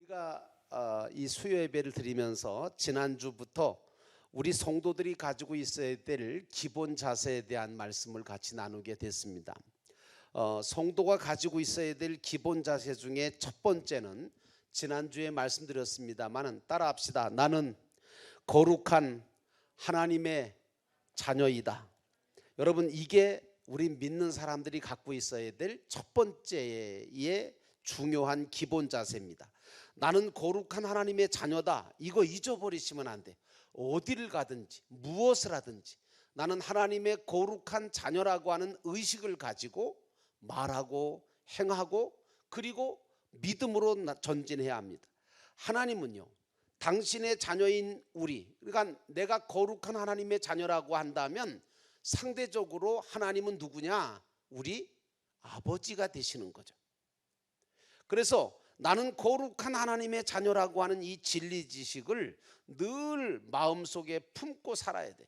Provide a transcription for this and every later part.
우리가 이 수요 예배를 드리면서 지난주부터 우리 성도들이 가지고 있어야 될 기본 자세에 대한 말씀을 같이 나누게 됐습니다. 성도가 가지고 있어야 될 기본 자세 중에 첫 번째는 지난주에 말씀드렸습니다만 따라합시다. 나는 거룩한 하나님의 자녀이다. 여러분, 이게 우리 믿는 사람들이 갖고 있어야 될 첫 번째의 중요한 기본 자세입니다. 나는 거룩한 하나님의 자녀다. 이거 잊어버리시면 안 돼. 어디를 가든지 무엇을 하든지 나는 하나님의 거룩한 자녀라고 하는 의식을 가지고 말하고 행하고 그리고 믿음으로 전진해야 합니다. 하나님은요, 당신의 자녀인 우리, 그러니까 내가 거룩한 하나님의 자녀라고 한다면 상대적으로 하나님은 누구냐? 우리 아버지가 되시는 거죠. 그래서 나는 거룩한 하나님의 자녀라고 하는 이 진리 지식을 늘 마음속에 품고 살아야 돼.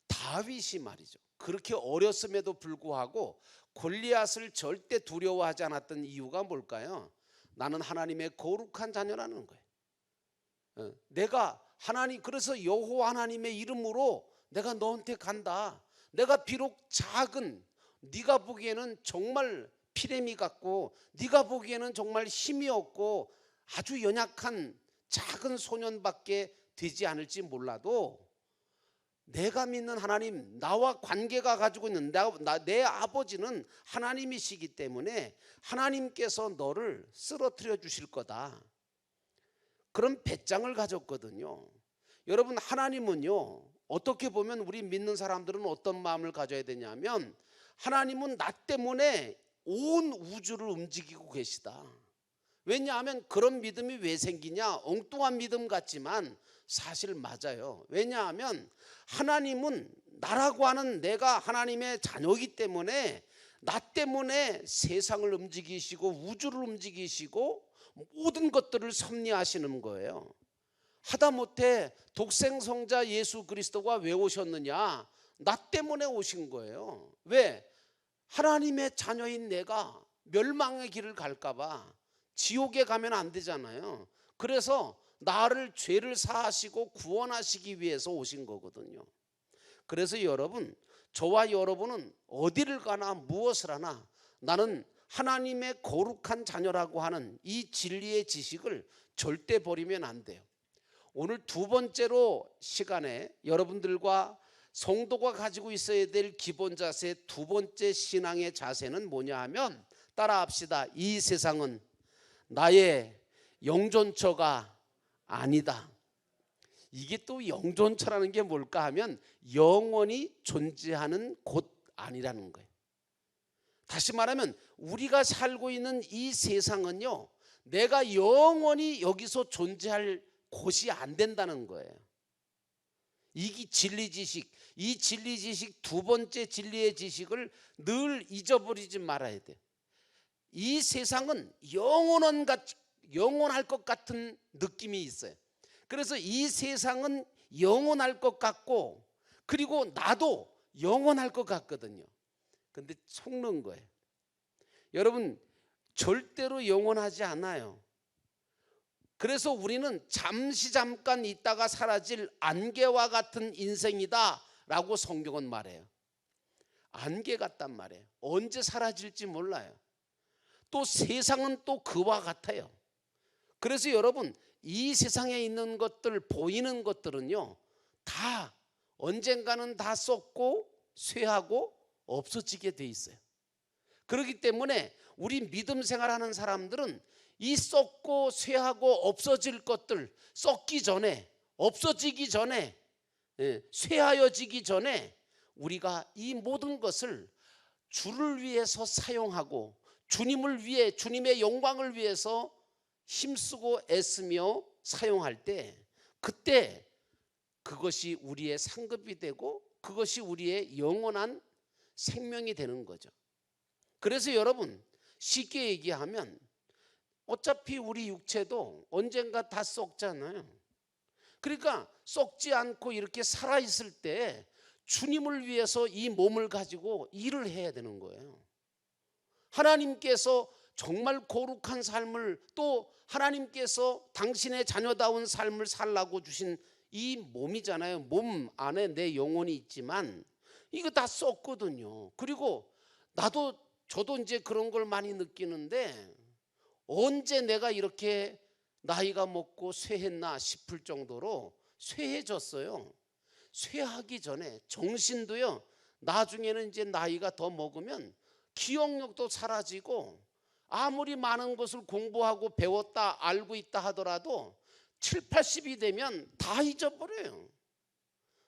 다윗이 말이죠, 그렇게 어렸음에도 불구하고 골리앗을 절대 두려워하지 않았던 이유가 뭘까요? 나는 하나님의 거룩한 자녀라는 거예요. 내가 하나님, 그래서 여호와 하나님의 이름으로 내가 너한테 간다. 내가 비록 작은, 네가 보기에는 정말 피레미 같고 네가 보기에는 정말 힘이 없고 아주 연약한 작은 소년밖에 되지 않을지 몰라도 내가 믿는 하나님, 나와 관계가 가지고 있는 내 아버지는 하나님이시기 때문에 하나님께서 너를 쓰러뜨려 주실 거다. 그런 배짱을 가졌거든요. 여러분, 하나님은요, 어떻게 보면 우리 믿는 사람들은 어떤 마음을 가져야 되냐면 하나님은 나 때문에 온 우주를 움직이고 계시다. 왜냐하면 그런 믿음이 왜 생기냐? 엉뚱한 믿음 같지만 사실 맞아요. 왜냐하면 하나님은 나라고 하는 내가 하나님의 자녀이기 때문에 나 때문에 세상을 움직이시고 우주를 움직이시고 모든 것들을 섭리하시는 거예요. 하다못해 독생성자 예수 그리스도가 왜 오셨느냐? 나 때문에 오신 거예요. 왜? 하나님의 자녀인 내가 멸망의 길을 갈까봐, 지옥에 가면 안 되잖아요. 그래서 나를 죄를 사하시고 구원하시기 위해서 오신 거거든요. 그래서 여러분, 저와 여러분은 어디를 가나 무엇을 하나 나는 하나님의 거룩한 자녀라고 하는 이 진리의 지식을 절대 버리면 안 돼요. 오늘 두 번째로 시간에 여러분들과 성도가 가지고 있어야 될 기본 자세, 두 번째 신앙의 자세는 뭐냐 하면 따라합시다. 이 세상은 나의 영존처가 아니다. 이게 또 영존처라는 게 뭘까 하면 영원히 존재하는 곳 아니라는 거예요. 다시 말하면 우리가 살고 있는 이 세상은요, 내가 영원히 여기서 존재할 곳이 안 된다는 거예요. 이 진리 지식, 이 진리 지식, 두 번째 진리의 지식을 늘 잊어버리지 말아야 돼. 이 세상은 영원할 것 같은 느낌이 있어요. 그래서 이 세상은 영원할 것 같고 그리고 나도 영원할 것 같거든요. 근데 속는 거예요. 여러분, 절대로 영원하지 않아요. 그래서 우리는 잠깐 있다가 사라질 안개와 같은 인생이다 라고 성경은 말해요. 안개 같단 말이에요. 언제 사라질지 몰라요. 또 세상은 또 그와 같아요. 그래서 여러분, 이 세상에 있는 것들, 보이는 것들은요, 다 언젠가는 다 썩고 쇠하고 없어지게 돼 있어요. 그렇기 때문에 우리 믿음 생활하는 사람들은 이 썩고 쇠하고 없어질 것들, 썩기 전에, 없어지기 전에, 쇠하여지기 전에 우리가 이 모든 것을 주를 위해서 사용하고 주님을 위해, 주님의 영광을 위해서 힘쓰고 애쓰며 사용할 때, 그때 그것이 우리의 상급이 되고 그것이 우리의 영원한 생명이 되는 거죠. 그래서 여러분, 쉽게 얘기하면 어차피 우리 육체도 언젠가 다 썩잖아요. 그러니까 썩지 않고 이렇게 살아있을 때 주님을 위해서 이 몸을 가지고 일을 해야 되는 거예요. 하나님께서 정말 거룩한 삶을, 또 하나님께서 당신의 자녀다운 삶을 살라고 주신 이 몸이잖아요. 몸 안에 내 영혼이 있지만 이거 다 썼거든요. 그리고 저도 이제 그런 걸 많이 느끼는데, 언제 내가 이렇게 나이가 먹고 쇠했나 싶을 정도로 쇠해졌어요. 쇠하기 전에 정신도요, 나중에는 이제 나이가 더 먹으면 기억력도 사라지고, 아무리 많은 것을 공부하고 배웠다 알고 있다 하더라도 7, 80이 되면 다 잊어버려요.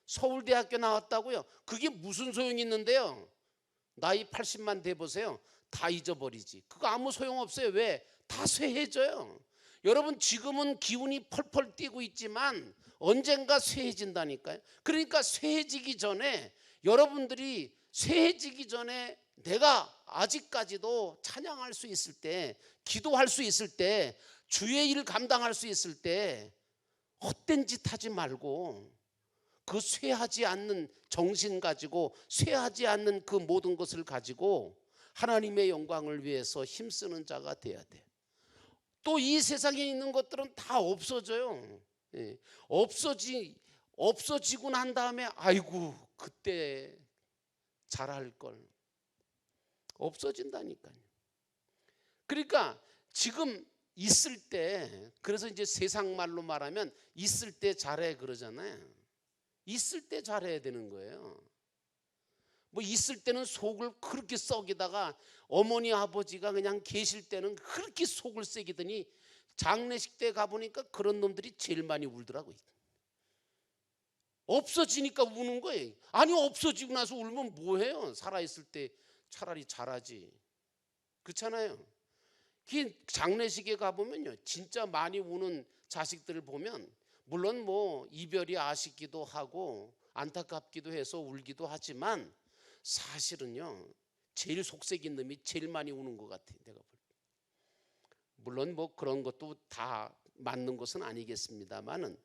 서울대학교 나왔다고요? 그게 무슨 소용이 있는데요? 나이 80만 돼보세요. 다 잊어버리지. 그거 아무 소용없어요. 왜? 다 쇠해져요. 여러분, 지금은 기운이 펄펄 뛰고 있지만 언젠가 쇠해진다니까요. 그러니까 쇠해지기 전에, 여러분들이 쇠해지기 전에 내가 아직까지도 찬양할 수 있을 때, 기도할 수 있을 때, 주의 일 감당할 수 있을 때 헛된 짓 하지 말고, 그 쇠하지 않는 정신 가지고, 쇠하지 않는 그 모든 것을 가지고 하나님의 영광을 위해서 힘쓰는 자가 돼야 돼. 또 이 세상에 있는 것들은 다 없어져요. 없어지고 난 다음에 아이고 그때 잘할 걸. 없어진다니까요. 그러니까 지금 있을 때, 그래서 이제 세상 말로 말하면 있을 때 잘해 그러잖아요. 있을 때 잘해야 되는 거예요. 뭐 있을 때는 속을 그렇게 썩이다가, 어머니 아버지가 그냥 계실 때는 그렇게 속을 썩이더니 장례식 때 가보니까 그런 놈들이 제일 많이 울더라고요. 없어지니까 우는 거예요. 아니, 없어지고 나서 울면 뭐해요? 살아있을 때 차라리 잘하지. 그렇잖아요. 장례식에 가보면요, 진짜 많이 우는 자식들을 보면, 물론 뭐 이별이 아쉽기도 하고 안타깝기도 해서 울기도 하지만, 사실은요 제일 속색인 놈이 제일 많이 우는 것 같아요, 내가 볼 때. 물론 뭐 그런 것도 다 맞는 것은 아니겠습니다만은,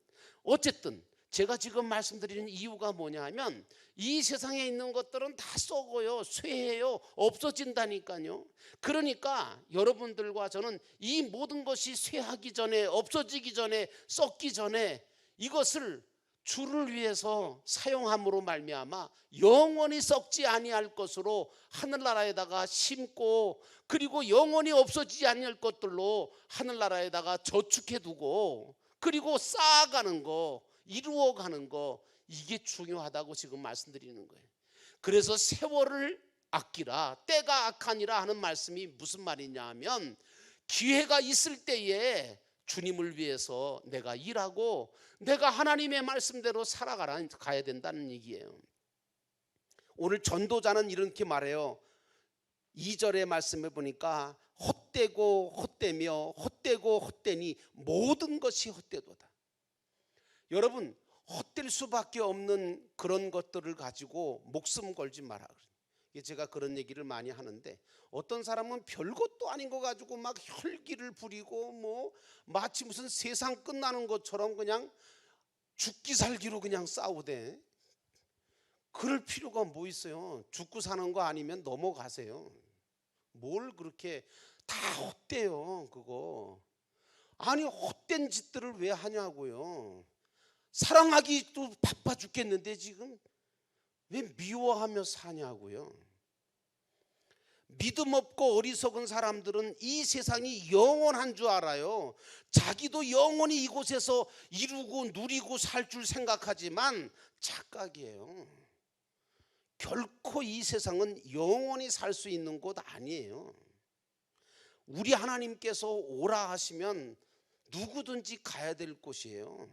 어쨌든 제가 지금 말씀드리는 이유가 뭐냐 하면, 이 세상에 있는 것들은 다 썩어요, 쇠해요, 없어진다니까요. 그러니까 여러분들과 저는 이 모든 것이 쇠하기 전에, 없어지기 전에, 썩기 전에 이것을 주를 위해서 사용함으로 말미암아 영원히 썩지 아니할 것으로 하늘나라에다가 심고, 그리고 영원히 없어지지 아니할 것들로 하늘나라에다가 저축해두고, 그리고 쌓아가는 거, 이루어가는 거, 이게 중요하다고 지금 말씀드리는 거예요. 그래서 세월을 아끼라, 때가 악하니라 하는 말씀이 무슨 말이냐 하면, 기회가 있을 때에 주님을 위해서 내가 일하고 내가 하나님의 말씀대로 살아가야 된다는 얘기예요. 오늘 전도자는 이렇게 말해요. 2절의 말씀에 보니까 헛되고 헛되며 헛되고 헛되니 모든 것이 헛되도다. 여러분, 헛될 수밖에 없는 그런 것들을 가지고 목숨 걸지 마라. 제가 그런 얘기를 많이 하는데, 어떤 사람은 별것도 아닌 거 가지고 막 혈기를 부리고, 뭐 마치 무슨 세상 끝나는 것처럼 그냥 죽기 살기로 그냥 싸우대. 그럴 필요가 뭐 있어요? 죽고 사는 거 아니면 넘어가세요. 뭘 그렇게 다 헛돼요 그거. 아니, 헛된 짓들을 왜 하냐고요. 사랑하기도 바빠 죽겠는데 지금 왜 미워하며 사냐고요. 믿음 없고 어리석은 사람들은 이 세상이 영원한 줄 알아요. 자기도 영원히 이곳에서 이루고 누리고 살 줄 생각하지만 착각이에요. 결코 이 세상은 영원히 살 수 있는 곳 아니에요. 우리 하나님께서 오라 하시면 누구든지 가야 될 곳이에요.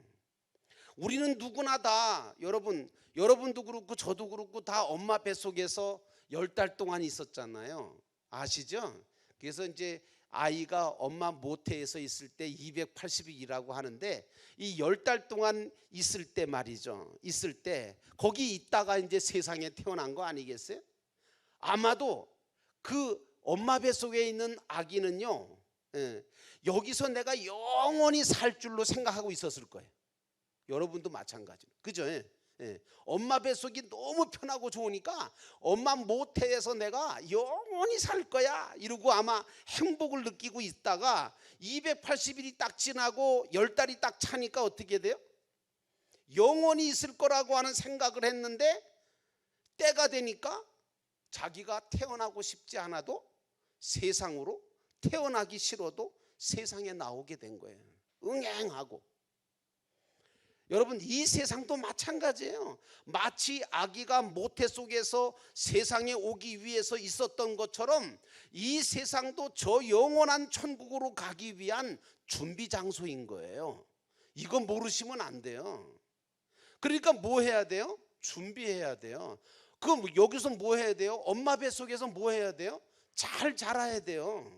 우리는 누구나 다, 여러분도 그렇고 저도 그렇고 다 엄마 뱃속에서 10달 동안 있었잖아요. 아시죠? 그래서 이제 아이가 엄마 모태에서 있을 때 280일이라고 하는데, 이 10달 동안 있을 때 말이죠. 있을 때 거기 있다가 이제 세상에 태어난 거 아니겠어요? 아마도 그 엄마 뱃속에 있는 아기는요, 여기서 내가 영원히 살 줄로 생각하고 있었을 거예요. 여러분도 마찬가지로. 그죠? 엄마 뱃속이 너무 편하고 좋으니까 엄마 모태에서 내가 영원히 살 거야 이러고 아마 행복을 느끼고 있다가 280일이 딱 지나고 10달이 딱 차니까 어떻게 돼요? 영원히 있을 거라고 하는 생각을 했는데 때가 되니까 자기가 태어나고 싶지 않아도 세상으로, 태어나기 싫어도 세상에 나오게 된 거예요. 응행하고. 여러분, 이 세상도 마찬가지예요. 마치 아기가 모태 속에서 세상에 오기 위해서 있었던 것처럼 이 세상도 저 영원한 천국으로 가기 위한 준비 장소인 거예요. 이거 모르시면 안 돼요. 그러니까 뭐 해야 돼요? 준비해야 돼요. 그럼 여기서 뭐 해야 돼요? 엄마 뱃속에서 뭐 해야 돼요? 잘 자라야 돼요.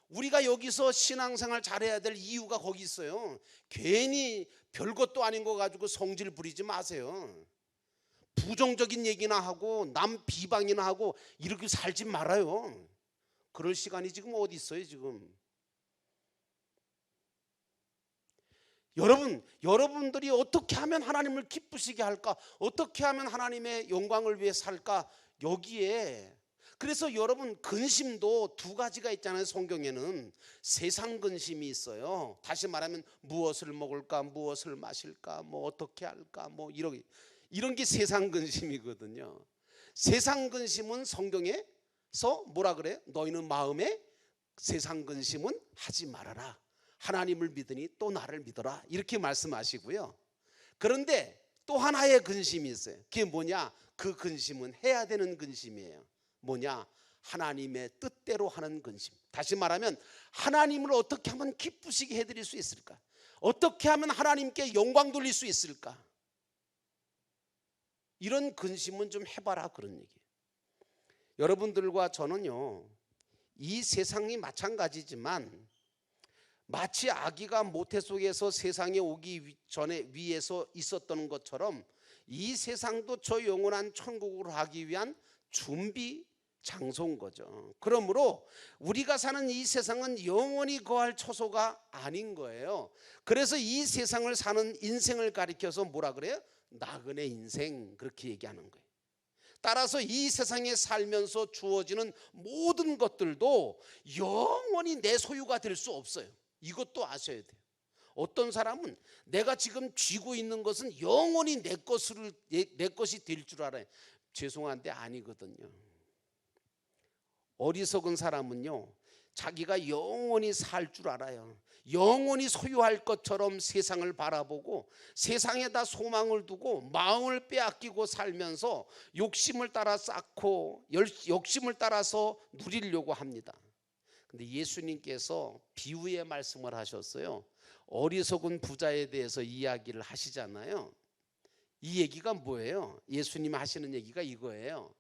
우리가 여기서 신앙생활 잘해야 될 이유가 거기 있어요. 괜히 별것도 아닌 거 가지고 성질 부리지 마세요. 부정적인 얘기나 하고 남 비방이나 하고 이렇게 살지 말아요. 그럴 시간이 지금 어디 있어요 지금. 여러분들이 어떻게 하면 하나님을 기쁘시게 할까? 어떻게 하면 하나님의 영광을 위해 살까? 여기에. 그래서 여러분, 근심도 두 가지가 있잖아요. 성경에는 세상 근심이 있어요. 다시 말하면 무엇을 먹을까, 무엇을 마실까, 뭐 어떻게 할까, 뭐 이런 게 세상 근심이거든요. 세상 근심은 성경에서 뭐라 그래요? 너희는 마음에 세상 근심은 하지 말아라. 하나님을 믿으니 또 나를 믿어라. 이렇게 말씀하시고요. 그런데 또 하나의 근심이 있어요. 그게 뭐냐? 그 근심은 해야 되는 근심이에요. 뭐냐? 하나님의 뜻대로 하는 근심. 다시 말하면 하나님을 어떻게 하면 기쁘시게 해드릴 수 있을까? 어떻게 하면 하나님께 영광 돌릴 수 있을까? 이런 근심은 좀 해봐라, 그런 얘기예요. 여러분들과 저는요, 이 세상이 마찬가지지만 마치 아기가 모태 속에서 세상에 오기 전에 위에서 있었던 것처럼 이 세상도 저 영원한 천국으로 가기 위한 준비 장소인 거죠. 그러므로 우리가 사는 이 세상은 영원히 거할 처소가 아닌 거예요. 그래서 이 세상을 사는 인생을 가리켜서 뭐라 그래요? 나그네 인생, 그렇게 얘기하는 거예요. 따라서 이 세상에 살면서 주어지는 모든 것들도 영원히 내 소유가 될 수 없어요. 이것도 아셔야 돼요. 어떤 사람은 내가 지금 쥐고 있는 것은 영원히 내 것이 될 줄 알아요. 죄송한데 아니거든요. 어리석은 사람은요, 자기가 영원히 살 줄 알아요. 영원히 소유할 것처럼 세상을 바라보고 세상에다 소망을 두고 마음을 빼앗기고 살면서 욕심을 따라 쌓고 욕심을 따라서 누리려고 합니다. 근데 예수님께서 비유의 말씀을 하셨어요. 어리석은 부자에 대해서 이야기를 하시잖아요. 이 얘기가 뭐예요? 예수님이 하시는 얘기가 이거예요.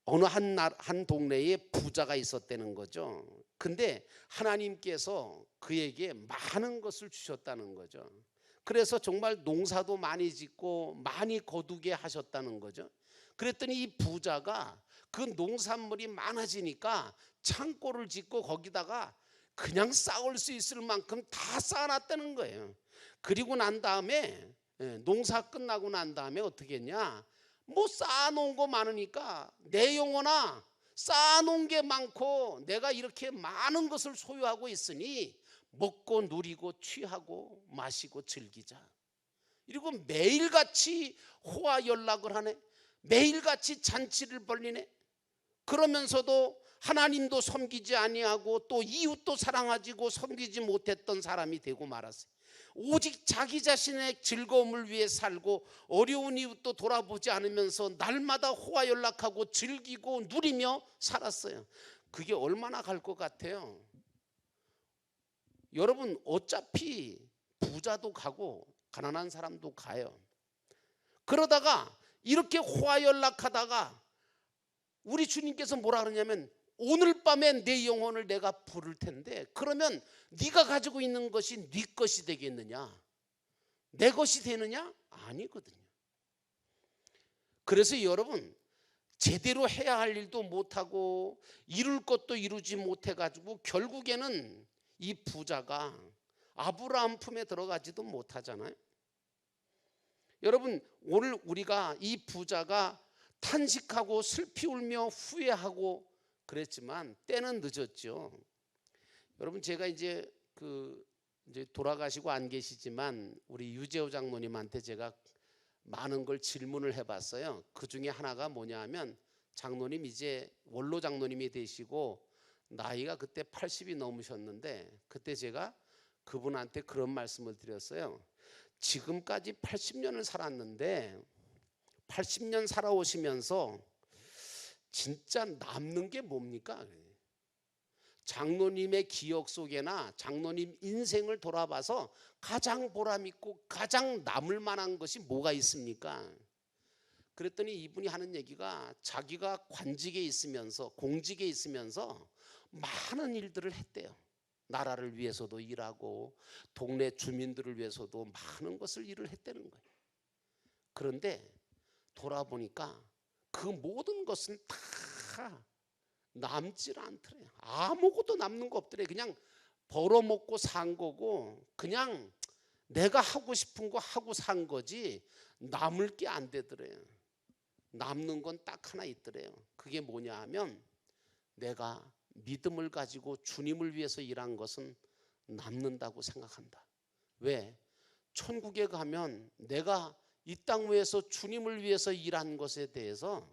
어느 한 동네에 부자가 있었다는 거죠. 근데 하나님께서 그에게 많은 것을 주셨다는 거죠. 그래서 정말 농사도 많이 짓고 많이 거두게 하셨다는 거죠. 그랬더니 이 부자가 그 농산물이 많아지니까 창고를 짓고 거기다가 그냥 쌓을 수 있을 만큼 다 쌓아놨다는 거예요. 그리고 난 다음에 농사 끝나고 난 다음에 어떻게 했냐? 뭐 쌓아놓은 거 많으니까 내 영혼아, 쌓아놓은 게 많고 내가 이렇게 많은 것을 소유하고 있으니 먹고 누리고 취하고 마시고 즐기자. 그리고 매일같이 호화 연락을 하네. 매일같이 잔치를 벌리네. 그러면서도 하나님도 섬기지 아니하고 또 이웃도 사랑하지고 섬기지 못했던 사람이 되고 말았어요. 오직 자기 자신의 즐거움을 위해 살고 어려운 이웃도 돌아보지 않으면서 날마다 호화 연락하고 즐기고 누리며 살았어요. 그게 얼마나 갈 것 같아요? 여러분, 어차피 부자도 가고 가난한 사람도 가요. 그러다가 이렇게 호화 연락하다가 우리 주님께서 뭐라 그러냐면 오늘 밤에 내 영혼을 내가 부를 텐데 그러면 네가 가지고 있는 것이 네 것이 되겠느냐? 내 것이 되느냐? 아니거든요. 그래서 여러분, 제대로 해야 할 일도 못하고 이룰 것도 이루지 못해가지고 결국에는 이 부자가 아브라함 품에 들어가지도 못하잖아요. 여러분 오늘 우리가 이 부자가 탄식하고 슬피 울며 후회하고 그랬지만 때는 늦었죠. 여러분 제가 이제 돌아가시고 안 계시지만 우리 유재호 장로님한테 제가 많은 걸 질문을 해봤어요. 그 중에 하나가 뭐냐 하면, 장로님 이제 원로 장로님이 되시고 나이가 그때 80이 넘으셨는데, 그때 제가 그분한테 그런 말씀을 드렸어요. 지금까지 80년을 살았는데 80년 살아오시면서 진짜 남는 게 뭡니까? 장로님의 기억 속에나 장로님 인생을 돌아봐서 가장 보람있고 가장 남을 만한 것이 뭐가 있습니까? 그랬더니 이분이 하는 얘기가, 자기가 관직에 있으면서 공직에 있으면서 많은 일들을 했대요. 나라를 위해서도 일하고 동네 주민들을 위해서도 많은 것을 일을 했다는 거예요. 그런데 돌아보니까 그 모든 것은 다 남질 않더래요. 아무것도 남는 거 없더래요. 그냥 벌어먹고 산 거고 그냥 내가 하고 싶은 거 하고 산 거지 남을 게 안 되더래요. 남는 건 딱 하나 있더래요. 그게 뭐냐 하면, 내가 믿음을 가지고 주님을 위해서 일한 것은 남는다고 생각한다. 왜? 천국에 가면 내가 이 땅 위에서 주님을 위해서 일한 것에 대해서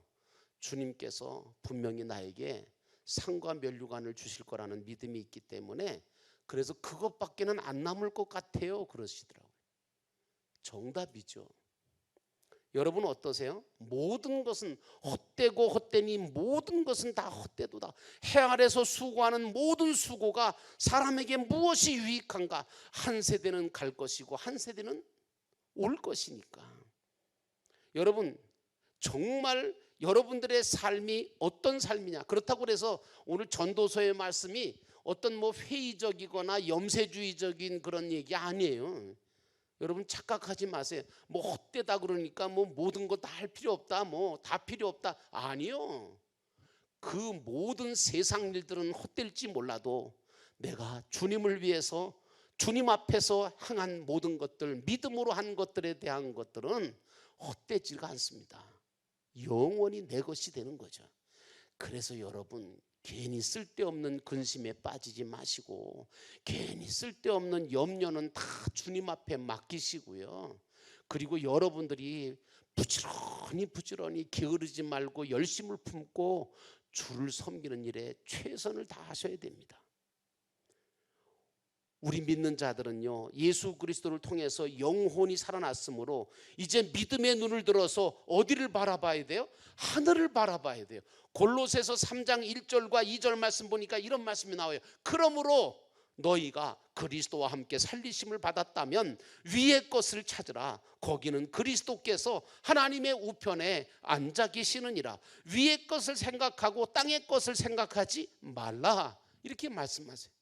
주님께서 분명히 나에게 상과 면류관을 주실 거라는 믿음이 있기 때문에, 그래서 그것밖에는 안 남을 것 같아요 그러시더라고요. 정답이죠. 여러분 어떠세요? 모든 것은 헛되고 헛되니 모든 것은 다 헛되도다. 해 아래서 수고하는 모든 수고가 사람에게 무엇이 유익한가? 한 세대는 갈 것이고 한 세대는 올 것이니까. 여러분 정말 여러분들의 삶이 어떤 삶이냐? 그렇다고 해서 오늘 전도서의 말씀이 어떤 회의적이거나 염세주의적인 그런 얘기 아니에요. 여러분 착각하지 마세요. 헛되다 그러니까 모든 거 다 할 필요 없다, 다 필요 없다. 아니요. 그 모든 세상 일들은 헛될지 몰라도 내가 주님을 위해서 주님 앞에서 행한 모든 것들, 믿음으로 한 것들에 대한 것들은 헛되지가 않습니다. 영원히 내 것이 되는 거죠. 그래서 여러분 괜히 쓸데없는 근심에 빠지지 마시고, 괜히 쓸데없는 염려는 다 주님 앞에 맡기시고요. 그리고 여러분들이 부지런히 게으르지 말고 열심을 품고 주를 섬기는 일에 최선을 다하셔야 됩니다. 우리 믿는 자들은요, 예수 그리스도를 통해서 영혼이 살아났으므로 이제 믿음의 눈을 들어서 어디를 바라봐야 돼요? 하늘을 바라봐야 돼요. 골로새서 3장 1절과 2절 말씀 보니까 이런 말씀이 나와요. 그러므로 너희가 그리스도와 함께 살리심을 받았다면 위의 것을 찾으라. 거기는 그리스도께서 하나님의 우편에 앉아 계시느니라. 위의 것을 생각하고 땅의 것을 생각하지 말라. 이렇게 말씀하세요.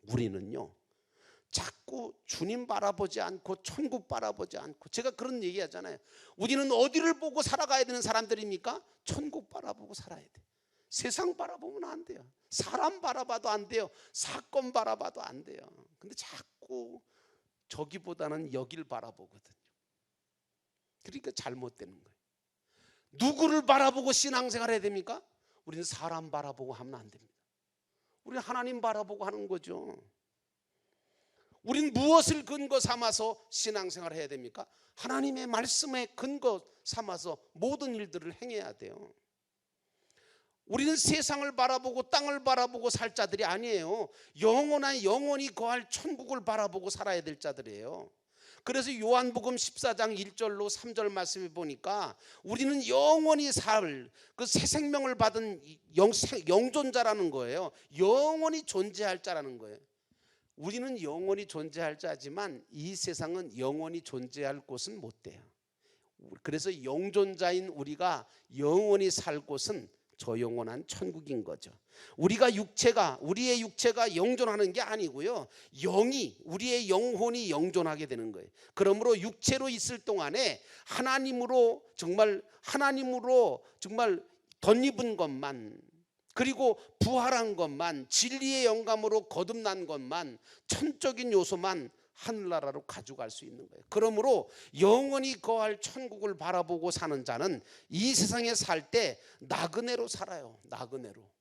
우리는요 자꾸 주님 바라보지 않고 천국 바라보지 않고, 제가 그런 얘기 하잖아요. 우리는 어디를 보고 살아가야 되는 사람들입니까? 천국 바라보고 살아야 돼. 세상 바라보면 안 돼요. 사람 바라봐도 안 돼요. 사건 바라봐도 안 돼요. 근데 자꾸 저기보다는 여길 바라보거든요. 그러니까 잘못되는 거예요. 누구를 바라보고 신앙생활 해야 됩니까? 우리는 사람 바라보고 하면 안 됩니다. 우리는 하나님 바라보고 하는 거죠. 우리는 무엇을 근거 삼아서 신앙생활을 해야 됩니까? 하나님의 말씀에 근거 삼아서 모든 일들을 행해야 돼요. 우리는 세상을 바라보고 땅을 바라보고 살 자들이 아니에요. 영원히 거할 천국을 바라보고 살아야 될 자들이에요. 그래서 요한복음 14장 1절로 3절 말씀에 보니까 우리는 영원히 살 그 새 생명을 받은 영존자라는 거예요. 영원히 존재할 자라는 거예요. 우리는 영원히 존재할 자지만 이 세상은 영원히 존재할 곳은 못 돼요. 그래서 영존자인 우리가 영원히 살 곳은 저 영원한 천국인 거죠. 우리의 육체가 영존하는 게 아니고요, 우리의 영혼이 영존하게 되는 거예요. 그러므로 육체로 있을 동안에 하나님으로 정말 덧입은 것만, 그리고 부활한 것만, 진리의 영감으로 거듭난 것만, 천적인 요소만 하늘나라로 가져갈 수 있는 거예요. 그러므로 영원히 거할 천국을 바라보고 사는 자는 이 세상에 살 때 나그네로 살아요. 나그네로.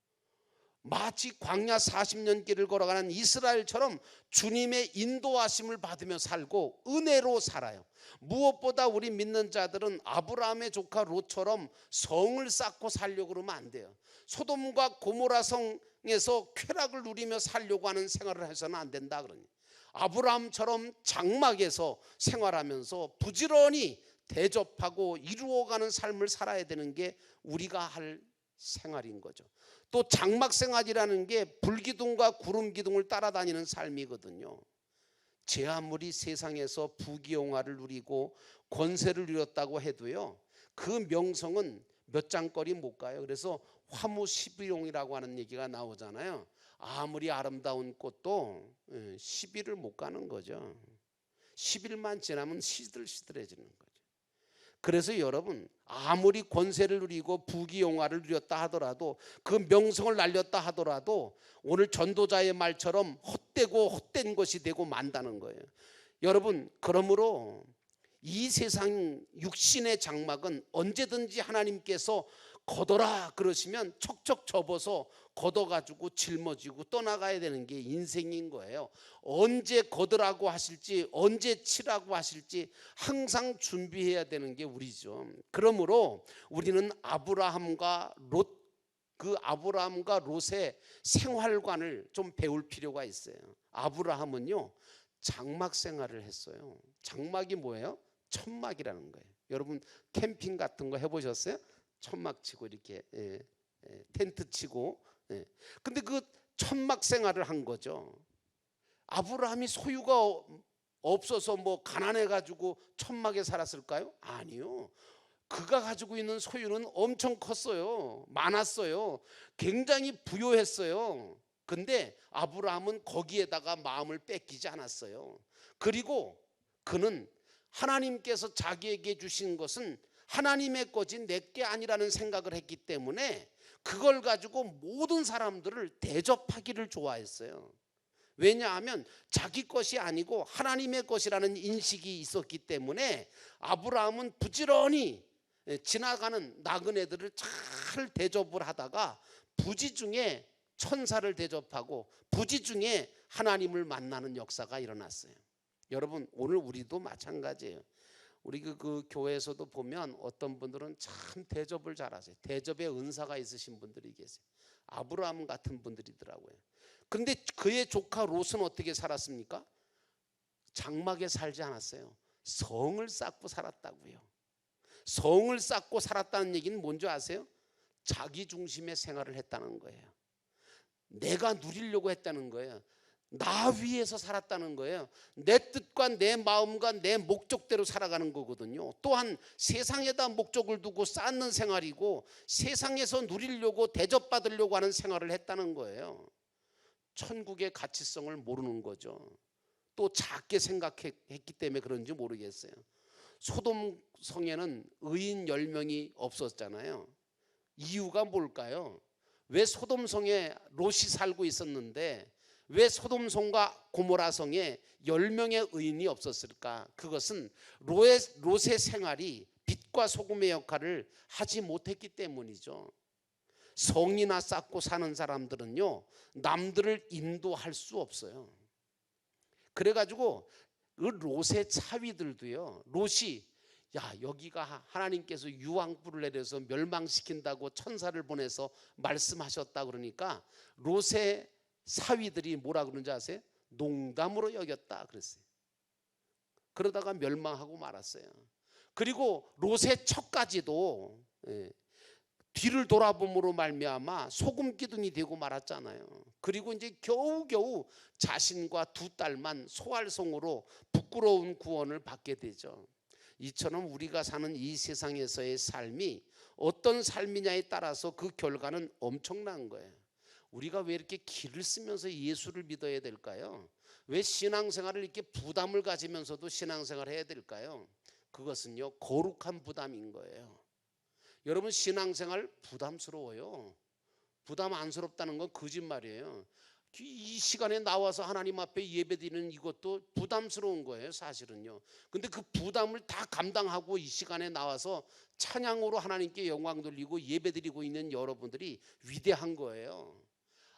마치 광야 40년 길을 걸어가는 이스라엘처럼 주님의 인도하심을 받으며 살고 은혜로 살아요. 무엇보다 우리 믿는 자들은 아브라함의 조카 롯처럼 성을 쌓고 살려고 그러면 안 돼요. 소돔과 고모라 성에서 쾌락을 누리며 살려고 하는 생활을 해서는 안 된다 그러니, 아브라함처럼 장막에서 생활하면서 부지런히 대접하고 이루어가는 삶을 살아야 되는 게 우리가 할 생활인 거죠. 또 장막 생활이라는 게 불기둥과 구름기둥을 따라다니는 삶이거든요. 제 아무리 세상에서 부귀영화를 누리고 권세를 누렸다고 해도요, 그 명성은 몇 장거리 못 가요. 그래서 화무11홍이라고 하는 얘기가 나오잖아요. 아무리 아름다운 꽃도 10일을 못 가는 거죠. 10일만 지나면 시들시들해지는 거죠. 그래서 여러분, 아무리 권세를 누리고 부귀영화를 누렸다 하더라도, 그 명성을 날렸다 하더라도 오늘 전도자의 말처럼 헛되고 헛된 것이 되고 만다는 거예요. 여러분, 그러므로 이 세상 육신의 장막은 언제든지 하나님께서 걷어라 그러시면 척척 접어서 걷어가지고 짊어지고 떠나가야 되는 게 인생인 거예요. 언제 걷으라고 하실지, 언제 치라고 하실지 항상 준비해야 되는 게 우리죠. 그러므로 우리는 아브라함과 롯의 생활관을 좀 배울 필요가 있어요. 아브라함은요, 장막 생활을 했어요. 장막이 뭐예요? 천막이라는 거예요. 여러분 캠핑 같은 거 해보셨어요? 천막 치고 이렇게 텐트 치고. 근데 그 천막 생활을 한 거죠. 아브라함이 소유가 없어서 뭐 가난해 가지고 천막에 살았을까요? 아니요. 그가 가지고 있는 소유는 엄청 컸어요. 많았어요. 굉장히 부유했어요. 근데 아브라함은 거기에다가 마음을 뺏기지 않았어요. 그리고 그는 하나님께서 자기에게 주신 것은 하나님의 거지 내 게 아니라는 생각을 했기 때문에 그걸 가지고 모든 사람들을 대접하기를 좋아했어요. 왜냐하면 자기 것이 아니고 하나님의 것이라는 인식이 있었기 때문에 아브라함은 부지런히 지나가는 나그네들을 잘 대접을 하다가 부지 중에 천사를 대접하고 부지 중에 하나님을 만나는 역사가 일어났어요. 여러분, 오늘 우리도 마찬가지예요. 우리 그 교회에서도 보면 어떤 분들은 참 대접을 잘하세요. 대접의 은사가 있으신 분들이 계세요. 아브라함 같은 분들이더라고요. 근데 그의 조카 롯은 어떻게 살았습니까? 장막에 살지 않았어요. 성을 쌓고 살았다고요. 성을 쌓고 살았다는 얘기는 뭔지 아세요? 자기 중심의 생활을 했다는 거예요. 내가 누리려고 했다는 거예요. 나 위에서 살았다는 거예요. 내 뜻과 내 마음과 내 목적대로 살아가는 거거든요. 또한 세상에다 목적을 두고 쌓는 생활이고 세상에서 누리려고 대접받으려고 하는 생활을 했다는 거예요. 천국의 가치성을 모르는 거죠. 또 작게 생각했기 때문에 그런지 모르겠어요. 소돔 성에는 의인 10명이 없었잖아요. 이유가 뭘까요? 왜 소돔 성에 롯이 살고 있었는데 왜 소돔 성과 고모라 성에 10명의 의인이 없었을까? 그것은 롯의 생활이 빛과 소금의 역할을 하지 못했기 때문이죠. 성이나 쌓고 사는 사람들은요, 남들을 인도할 수 없어요. 그래가지고 그 롯의 차위들도요, 롯이 야, 여기가 하나님께서 유황불을 내려서 멸망시킨다고 천사를 보내서 말씀하셨다 그러니까 롯의 사위들이 뭐라 그러는지 아세요? 농담으로 여겼다 그랬어요. 그러다가 멸망하고 말았어요. 그리고 롯의 척까지도 뒤를 돌아봄으로 말미암아 소금 기둥이 되고 말았잖아요. 그리고 이제 겨우겨우 자신과 두 딸만 소알송으로 부끄러운 구원을 받게 되죠. 이처럼 우리가 사는 이 세상에서의 삶이 어떤 삶이냐에 따라서 그 결과는 엄청난 거예요. 우리가 왜 이렇게 길을 쓰면서 예수를 믿어야 될까요? 왜 신앙생활을 이렇게 부담을 가지면서도 신앙생활을 해야 될까요? 그것은요, 거룩한 부담인 거예요. 여러분, 신앙생활 부담스러워요. 부담 안스럽다는 건 거짓말이에요. 이 시간에 나와서 하나님 앞에 예배드리는 이것도 부담스러운 거예요, 사실은요. 근데 그 부담을 다 감당하고 이 시간에 나와서 찬양으로 하나님께 영광 돌리고 예배드리고 있는 여러분들이 위대한 거예요.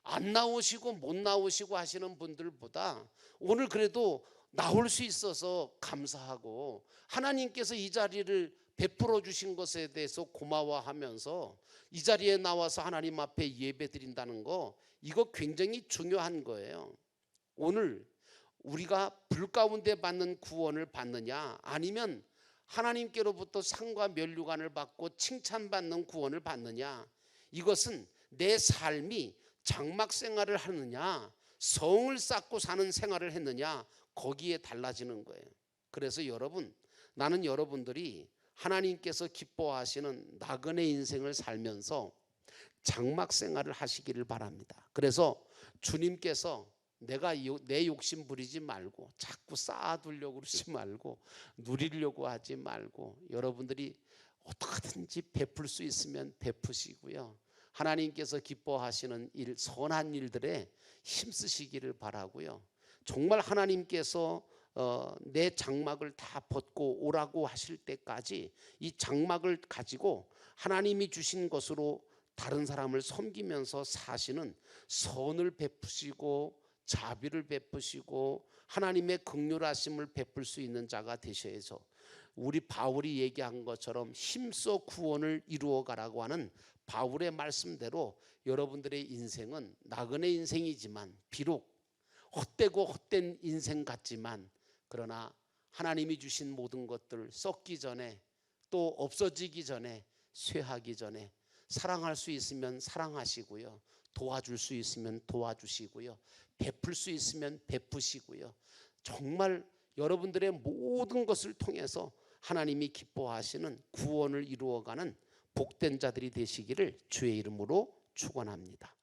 안 나오시고 못 나오시고 하시는 분들보다 오늘 그래도 나올 수 있어서 감사하고 하나님께서 이 자리를 베풀어 주신 것에 대해서 고마워하면서 이 자리에 나와서 하나님 앞에 예배드린다는 거, 이거 굉장히 중요한 거예요. 오늘 우리가 불 가운데 받는 구원을 받느냐, 아니면 하나님께로부터 상과 면류관을 받고 칭찬받는 구원을 받느냐, 이것은 내 삶이 장막 생활을 하느냐 성을 쌓고 사는 생활을 했느냐, 거기에 달라지는 거예요. 그래서 여러분, 나는 여러분들이 하나님께서 기뻐하시는 나그네 인생을 살면서 장막 생활을 하시기를 바랍니다. 그래서 주님께서 내가 내 욕심 부리지 말고 자꾸 쌓아두려고 그러지 말고 누리려고 하지 말고 여러분들이 어떻게든지 베풀 수 있으면 베푸시고요. 하나님께서 기뻐하시는 일, 선한 일들에 힘쓰시기를 바라고요. 정말 하나님께서 내 장막을 다 벗고 오라고 하실 때까지 이 장막을 가지고 하나님이 주신 것으로 다른 사람을 섬기면서 사시는 선을 베푸시고 자비를 베푸시고 하나님의 긍휼하심을 베풀 수 있는 자가 되셔야죠. 우리 바울이 얘기한 것처럼 힘써 구원을 이루어 가라고 하는 바울의 말씀대로 여러분들의 인생은 나그네 인생이지만, 비록 헛되고 헛된 인생 같지만, 그러나 하나님이 주신 모든 것들 썩기 전에, 또 없어지기 전에, 쇠하기 전에 사랑할 수 있으면 사랑하시고요, 도와줄 수 있으면 도와주시고요, 베풀 수 있으면 베푸시고요, 정말 여러분들의 모든 것을 통해서 하나님이 기뻐하시는 구원을 이루어가는 복된 자들이 되시기를 주의 이름으로 축원합니다.